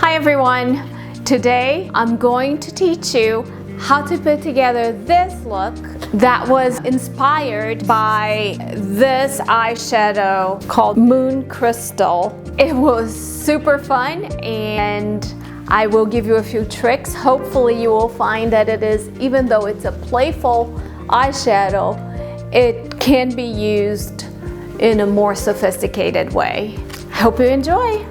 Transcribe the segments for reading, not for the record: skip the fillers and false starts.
Hi everyone! Today I'm going to teach you how to put together this look that was inspired by this eyeshadow called Moon Crystal. It was super fun and I will give you a few tricks. Hopefully you will find that it is, even though it's a playful eyeshadow, it can be used in a more sophisticated way. Hope you enjoy!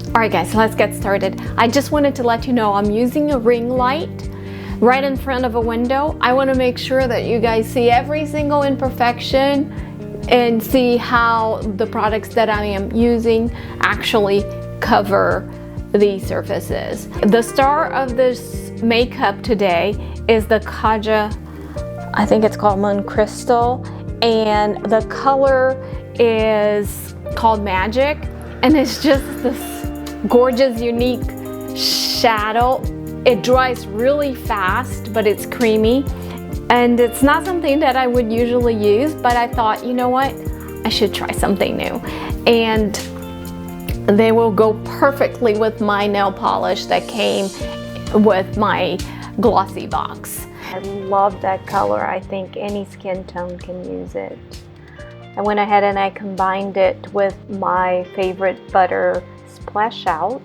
Alright guys, let's get started. I just wanted to let you know I'm using a ring light right in front of a window. I want to make sure that you guys see every single imperfection and see how the products that I am using actually cover these surfaces. The star of this makeup today is the Kaja, I think it's called Moon Crystal, and the color is called Magic, and it's just this gorgeous, unique shadow. It dries really fast, but it's creamy, and it's not something that I would usually use, but I thought, you know what, I should try something new, and they will go perfectly with my nail polish that came with my GlossyBox. I love that color. I think any skin tone can use it. I went ahead and I combined it with my favorite butter Splash Out.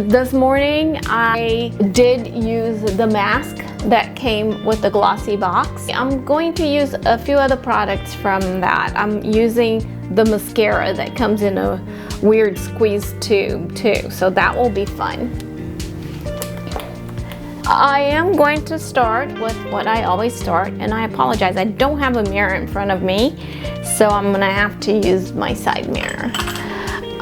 This morning I did use the mask that came with the GlossyBox. I'm going to use a few other products from that. I'm using the mascara that comes in a weird squeeze tube too, so that will be fun. I am going to start with what I always start, and I apologize, I don't have a mirror in front of me, so I'm gonna have to use my side mirror.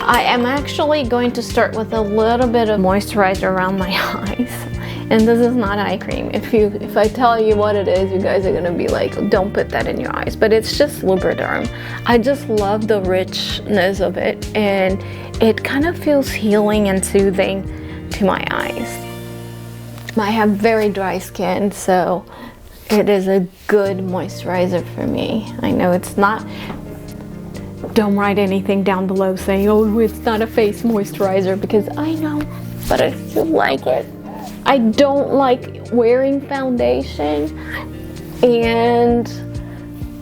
I am actually going to start with a little bit of moisturizer around my eyes. And this is not eye cream. If I tell you what it is, you guys are gonna be like, don't put that in your eyes. But it's just Lubriderm. I just love the richness of it, and it kind of feels healing and soothing to my eyes. I have very dry skin, so it is a good moisturizer for me. I know it's not. Don't write anything down below saying, oh, it's not a face moisturizer, because I know, but I still like it. I don't like wearing foundation, and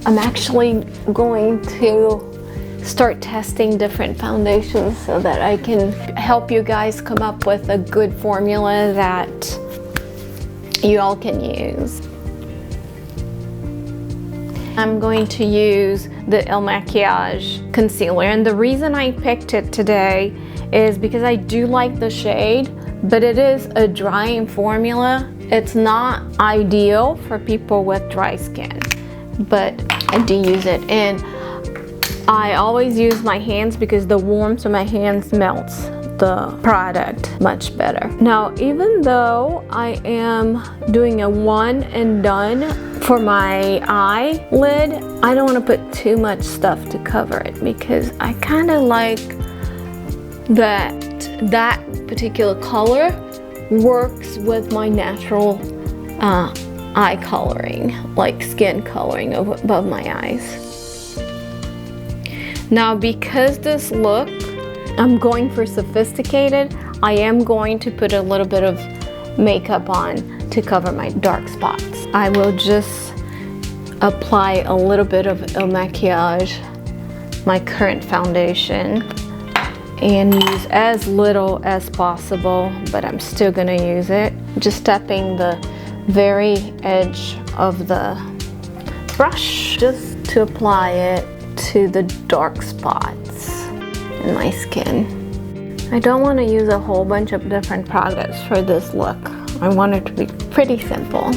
I'm actually going to start testing different foundations so that I can help you guys come up with a good formula that you all can use. I'm going to use the Il Makiage concealer, and the reason I picked it today is because I do like the shade, but it is a drying formula. It's not ideal for people with dry skin, but I do use it, and I always use my hands because the warmth of my hands melts the product much better. Now, even though I am doing a one and done for my eyelid, I don't want to put too much stuff to cover it because I kind of like that particular color works with my natural eye coloring, like skin coloring above my eyes. Now, because this look, I'm going for sophisticated, I am going to put a little bit of makeup on to cover my dark spots. I will just apply a little bit of Il Makiage, my current foundation, and use as little as possible, but I'm still gonna use it. Just tapping the very edge of the brush just to apply it to the dark spots in my skin. I don't want to use a whole bunch of different products for this look. I want it to be pretty simple.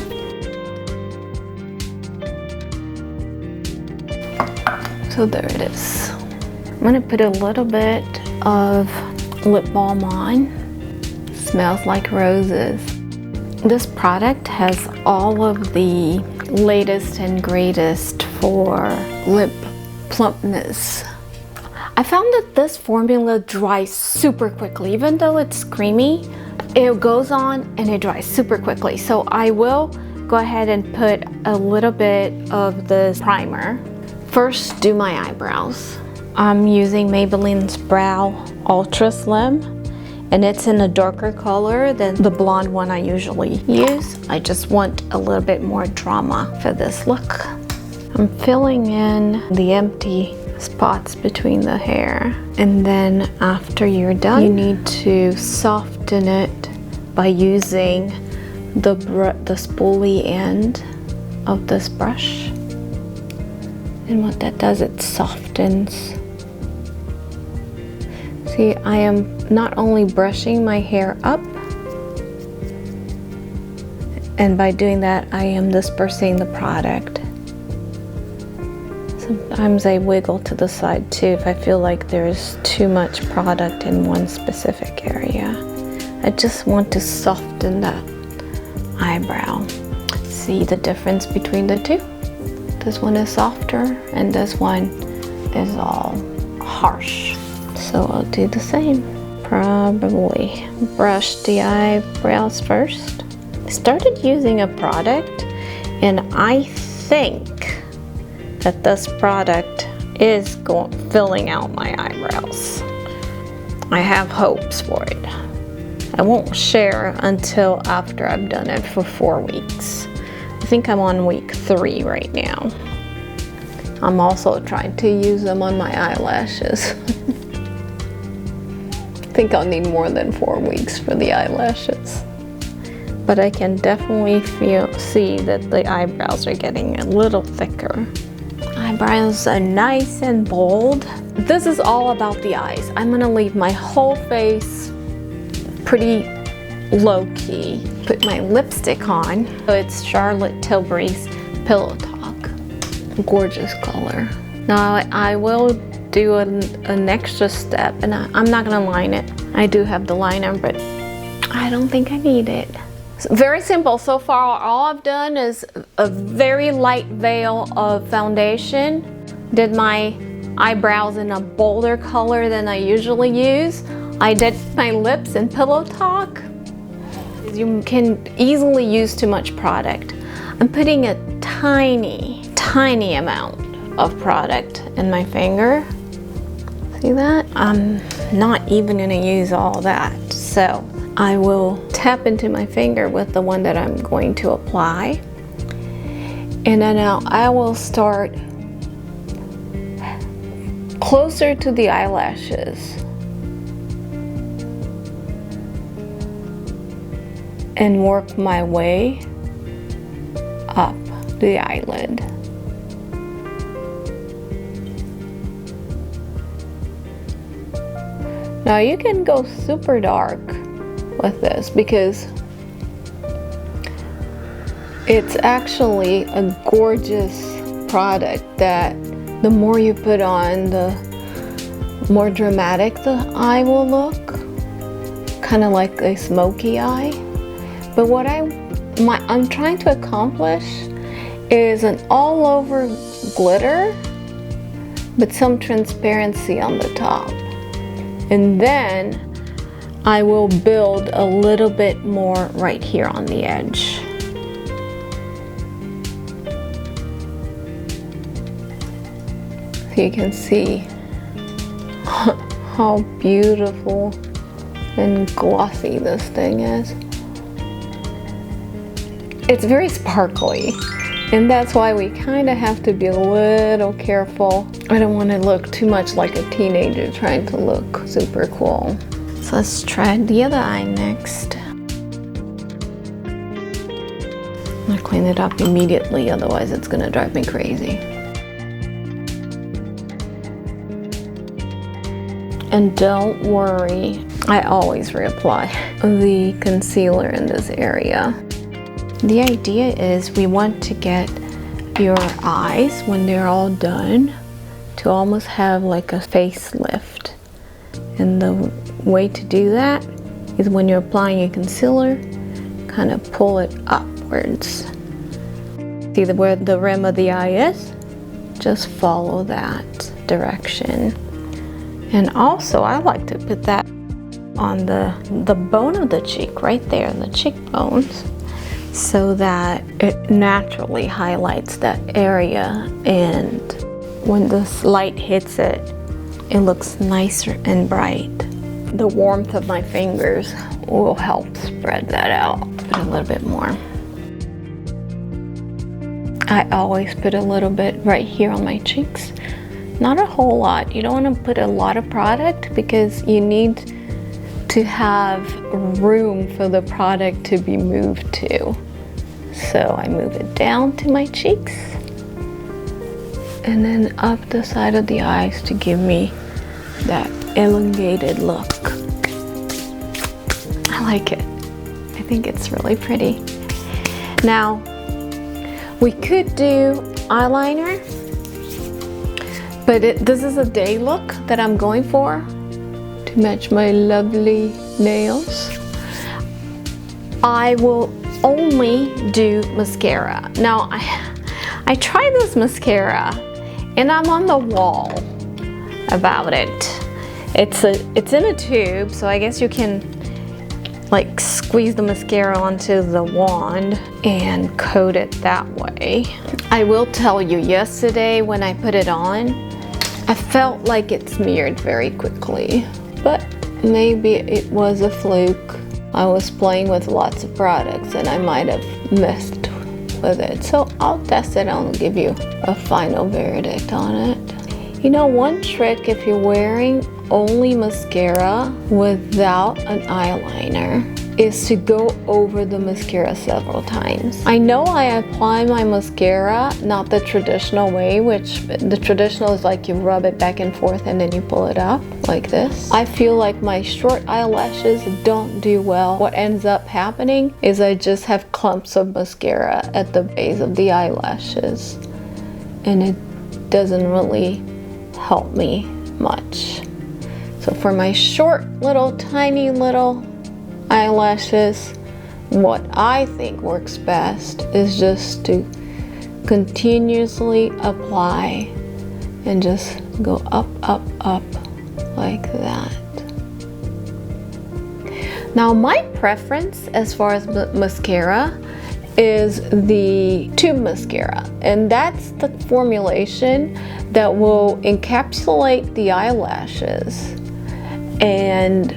So there it is. I'm going to put a little bit of lip balm on. Smells like roses. This product has all of the latest and greatest for lip plumpness. I found that this formula dries super quickly. Even though it's creamy, it goes on and it dries super quickly. So I will go ahead and put a little bit of this primer. First, do my eyebrows. I'm using Maybelline's Brow Ultra Slim, and it's in a darker color than the blonde one I usually use. I just want a little bit more drama for this look. I'm filling in the empty spots between the hair, and then after you're done, you need to soften it by using the spoolie end of this brush. And what that does, it softens. See, I am not only brushing my hair up, and by doing that, I am dispersing the product. Sometimes I wiggle to the side too if I feel like there's too much product in one specific area. I just want to soften that eyebrow. See the difference between the two? This one is softer and this one is all harsh. So I'll do the same. Probably brush the eyebrows first. I started using a product, and I think that this product is filling out my eyebrows. I have hopes for it. I won't share until after I've done it for 4 weeks. I think I'm on week 3 right now. I'm also trying to use them on my eyelashes. I think I'll need more than 4 weeks for the eyelashes. But I can definitely see that the eyebrows are getting a little thicker. Eyebrows are nice and bold. This is all about the eyes. I'm gonna leave my whole face pretty low-key. Put my lipstick on. So it's Charlotte Tilbury's Pillow Talk. Gorgeous color. Now I will do an extra step, and I'm not gonna line it. I do have the liner, but I don't think I need it. Very simple. So far, all I've done is a very light veil of foundation. Did my eyebrows in a bolder color than I usually use. I did my lips in Pillow Talk. You can easily use too much product. I'm putting a tiny amount of product in my finger. See that? I'm not even gonna use all that. So I will tap into my finger with the one that I'm going to apply. And then I will start closer to the eyelashes and work my way up the eyelid. Now you can go super dark with this because it's actually a gorgeous product that the more you put on, the more dramatic the eye will look, kind of like a smoky eye. But what I'm trying to accomplish is an all over glitter but some transparency on the top, and then I will build a little bit more right here on the edge. So you can see how beautiful and glossy this thing is. It's very sparkly, and that's why we kind of have to be a little careful. I don't want to look too much like a teenager trying to look super cool. So let's try the other eye next. I'm gonna clean it up immediately, otherwise it's gonna drive me crazy. And don't worry, I always reapply the concealer in this area. The idea is we want to get your eyes, when they're all done, to almost have like a facelift. And the way to do that is when you're applying your concealer, kind of pull it upwards. See where the rim of the eye is? Just follow that direction. And also I like to put that on the bone of the cheek, right there, the cheekbones, so that it naturally highlights that area, and when the light hits it, it looks nicer and bright. the warmth of my fingers will help spread that out. Put a little bit more. I always put a little bit right here on my cheeks. Not a whole lot. You don't want to put a lot of product because you need to have room for the product to be moved to. So I move it down to my cheeks and then up the side of the eyes to give me that elongated look. I like it. I think it's really pretty. Now, we could do eyeliner, but this is a day look that I'm going for to match my lovely nails. I will only do mascara. Now, I tried this mascara and I'm on the wall about it. It's in a tube, so I guess you can like squeeze the mascara onto the wand and coat it that way. I will tell you, yesterday when I put it on, I felt like it smeared very quickly, but maybe it was a fluke. I was playing with lots of products and I might have messed with it. So I'll test it and I'll give you a final verdict on it. You know, one trick if you're wearing only mascara without an eyeliner is to go over the mascara several times. I know I apply my mascara not the traditional way, which the traditional is like you rub it back and forth and then you pull it up like this. I feel like my short eyelashes don't do well. What ends up happening is I just have clumps of mascara at the base of the eyelashes and it doesn't really help me much. So for my short little tiny little eyelashes, what I think works best is just to continuously apply and just go up, up, up like that. Now my preference as far as mascara is the tube mascara, and that's the formulation that will encapsulate the eyelashes and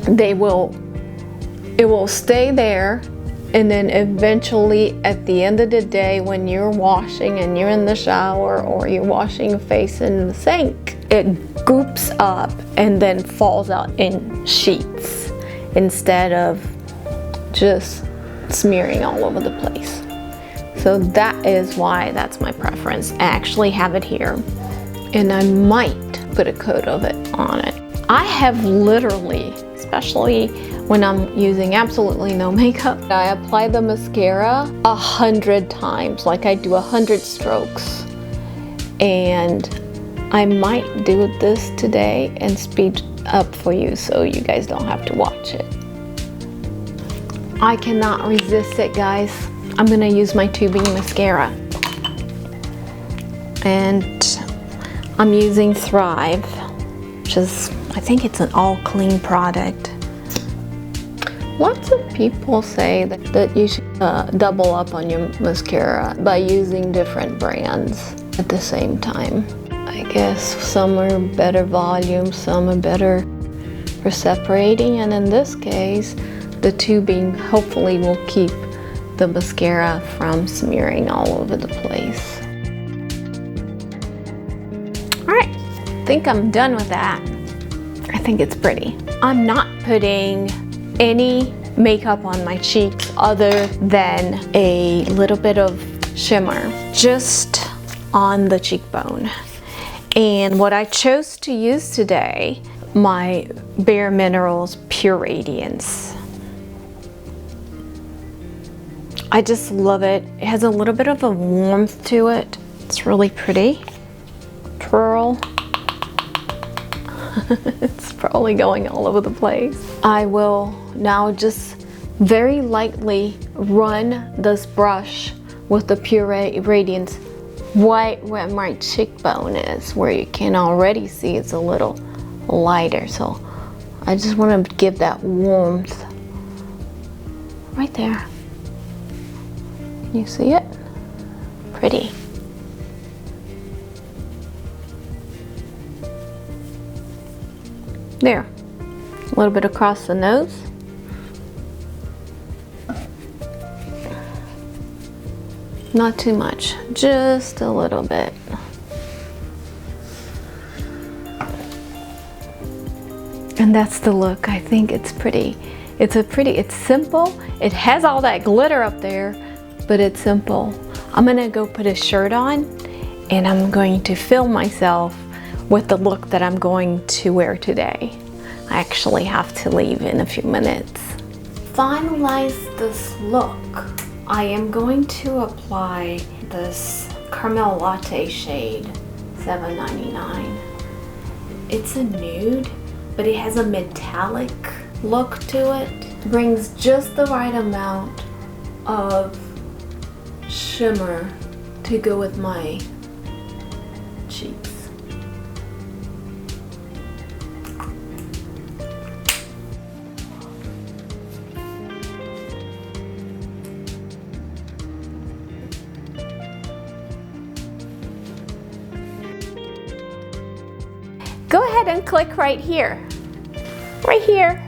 it will stay there, and then eventually at the end of the day when you're washing and you're in the shower or you're washing your face in the sink, it goops up and then falls out in sheets instead of just smearing all over the place. So that is why that's my preference. I actually have it here and I might put a coat of it on it. I have literally, especially when I'm using absolutely no makeup, I apply the mascara 100 times, like I do 100 strokes. And I might do this today and speed up for you so you guys don't have to watch it. I cannot resist it, guys. I'm gonna use my tubing mascara. And I'm using Thrive, which is, I think it's an all clean product. Lots of people say that you should double up on your mascara by using different brands at the same time. I guess some are better volume, some are better for separating, and in this case, the tubing hopefully will keep the mascara from smearing all over the place. All right, I think I'm done with that. I think it's pretty. I'm not putting any makeup on my cheeks other than a little bit of shimmer just on the cheekbone. And what I chose to use today, my Bare Minerals Pure Radiance. I just love it. It has a little bit of a warmth to it. It's really pretty. Twirl. It's probably going all over the place. I will now just very lightly run this brush with the Pure Radiance right where my cheekbone is, where you can already see it's a little lighter. So I just want to give that warmth right there. You see it? Pretty. There. A little bit across the nose. Not too much, just a little bit. And that's the look. I think it's pretty. It's simple. It has all that glitter up there, but it's simple. I'm gonna go put a shirt on and I'm going to film myself with the look that I'm going to wear today. I actually have to leave in a few minutes. Finalize this look. I am going to apply this caramel latte shade, $7.99. It's a nude, but it has a metallic look to it. Brings just the right amount of shimmer to go with my cheeks. Go ahead and click right here. Right here.